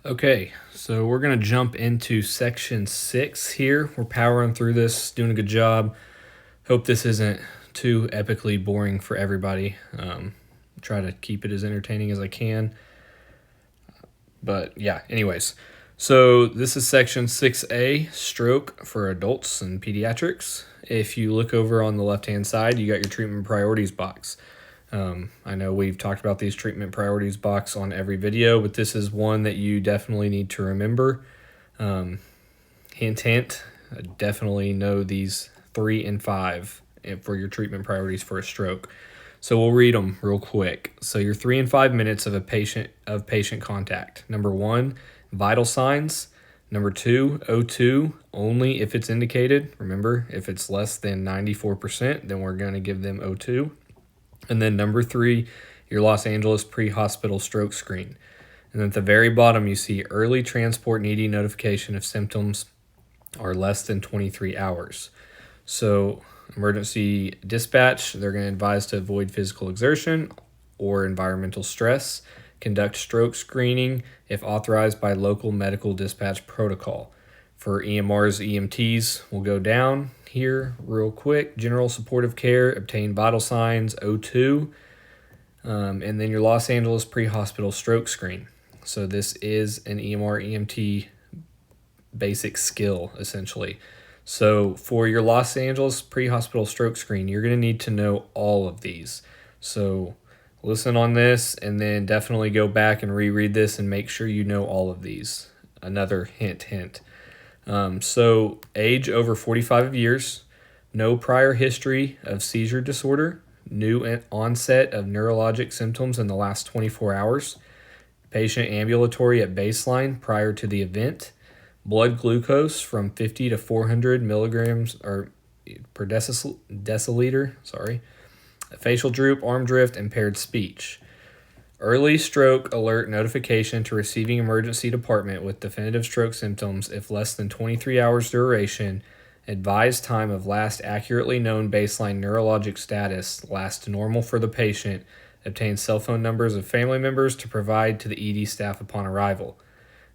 Okay, so we're going to jump into section 6 here. We're powering through this, doing a good job. Hope this isn't too epically boring for everybody. Try to keep it as entertaining as I can. But yeah, anyways. So this is section 6A, stroke for adults and pediatrics. If you look over on the left-hand side, you got your treatment priorities box. I know we've talked about these treatment priorities box on every video, but this is one that you definitely need to remember. Hint, hint, definitely know these 3 and 5 for your treatment priorities for a stroke. So we'll read them real quick. So your 3 and 5 minutes of patient contact. Number 1, vital signs. Number 2, O2 only if it's indicated. Remember, if it's less than 94%, then we're going to give them O2. And then number 3, your Los Angeles pre-hospital stroke screen. And then at the very bottom, you see early transport needing notification if symptoms are less than 23 hours. So emergency dispatch, they're going to advise to avoid physical exertion or environmental stress. Conduct stroke screening if authorized by local medical dispatch protocol. For EMRs, EMTs, we'll go down here real quick. General supportive care, obtain vital signs, O2, and then your Los Angeles pre-hospital stroke screen. So this is an EMR, EMT basic skill, essentially. So for your Los Angeles pre-hospital stroke screen, you're going to need to know all of these. So listen on this and then definitely go back and reread this and make sure you know all of these. Another hint. So age over 45 years, no prior history of seizure disorder, new onset of neurologic symptoms in the last 24 hours, patient ambulatory at baseline prior to the event, blood glucose from 50 to 400 milligrams or per deciliter, facial droop, arm drift, impaired speech. Early stroke alert notification to receiving emergency department with definitive stroke symptoms if less than 23 hours duration. Advised time of last accurately known baseline neurologic status. Last normal for the patient. Obtain cell phone numbers of family members to provide to the ED staff upon arrival.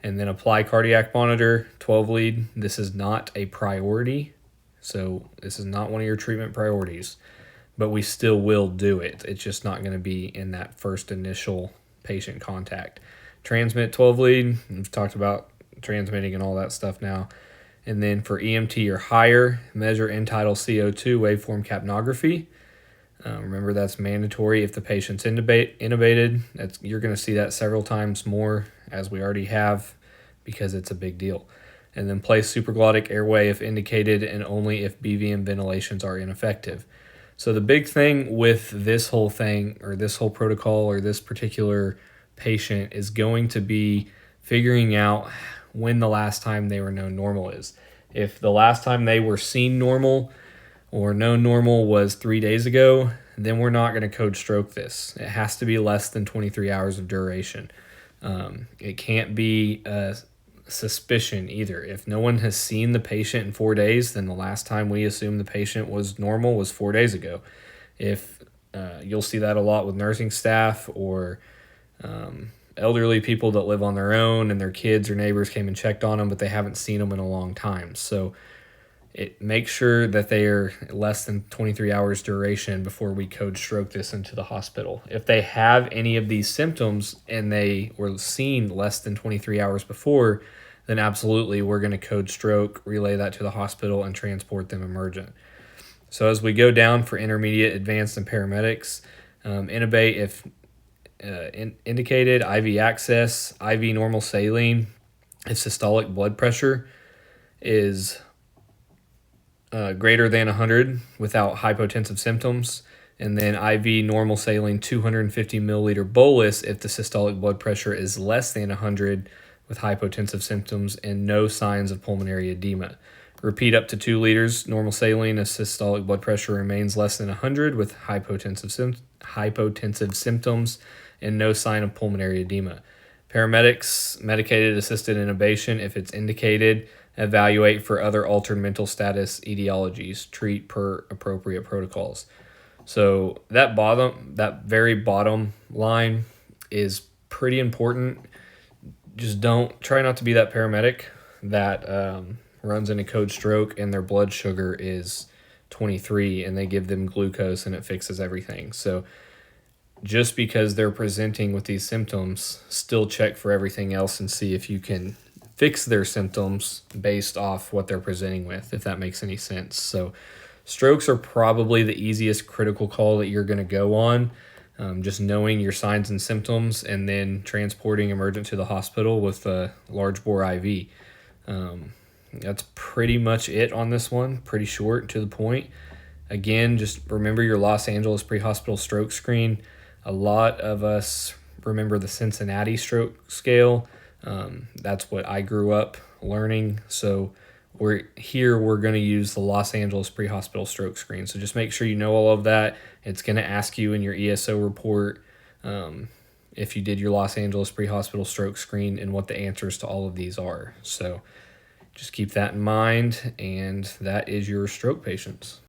And then apply cardiac monitor, 12 lead. This is not a priority, so this is not one of your treatment priorities. But we still will do it. It's just not going to be in that first initial patient contact. Transmit 12 lead. We've talked about transmitting and all that stuff now. And then for EMT or higher, measure end-tidal CO2 waveform capnography. Remember, that's mandatory if the patient's intubated. You're going to see that several times more, as we already have, because it's a big deal. And then place supraglottic airway if indicated and only if BVM ventilations are ineffective. So the big thing with this whole thing or this whole protocol or this particular patient is going to be figuring out when the last time they were known normal is. If the last time they were seen normal or known normal was 3 days ago, then we're not going to code stroke this. It has to be less than 23 hours of duration. It can't be a suspicion either. If no one has seen the patient in 4 days, then the last time we assume the patient was normal was 4 days ago. If you'll see that a lot with nursing staff or elderly people that live on their own and their kids or neighbors came and checked on them, but they haven't seen them in a long time. So it makes sure that they are less than 23 hours duration before we code stroke this into the hospital. If they have any of these symptoms and they were seen less than 23 hours before, then absolutely we're going to code stroke, relay that to the hospital, and transport them emergent. So as we go down for intermediate, advanced, and paramedics, intubate if indicated, IV access, IV normal saline, if systolic blood pressure is greater than 100 without hypotensive symptoms, and then IV normal saline 250 milliliter bolus if the systolic blood pressure is less than 100 with hypotensive symptoms and no signs of pulmonary edema. Repeat up to 2 liters normal saline if systolic blood pressure remains less than 100 with hypotensive symptoms and no sign of pulmonary edema. Paramedics, medicated assisted intubation if it's indicated. Evaluate for other altered mental status etiologies. Treat per appropriate protocols. So that very bottom line is pretty important. just don't try not to be that paramedic that runs into code stroke and their blood sugar is 23 and they give them glucose and it fixes everything. So just because they're presenting with these symptoms, still check for everything else and see if you can fix their symptoms based off what they're presenting with, if that makes any sense. So strokes are probably the easiest critical call that you're going to go on. Just knowing your signs and symptoms and then transporting emergent to the hospital with a large bore IV. That's pretty much it on this one. Pretty short to the point. Again, just remember your Los Angeles pre-hospital stroke screen. A lot of us remember the Cincinnati stroke scale. That's what I grew up learning. So we're going to use the Los Angeles pre-hospital stroke screen. So just make sure you know all of that. It's going to ask you in your ESO report if you did your Los Angeles pre-hospital stroke screen and what the answers to all of these are. So just keep that in mind, and that is your stroke patients.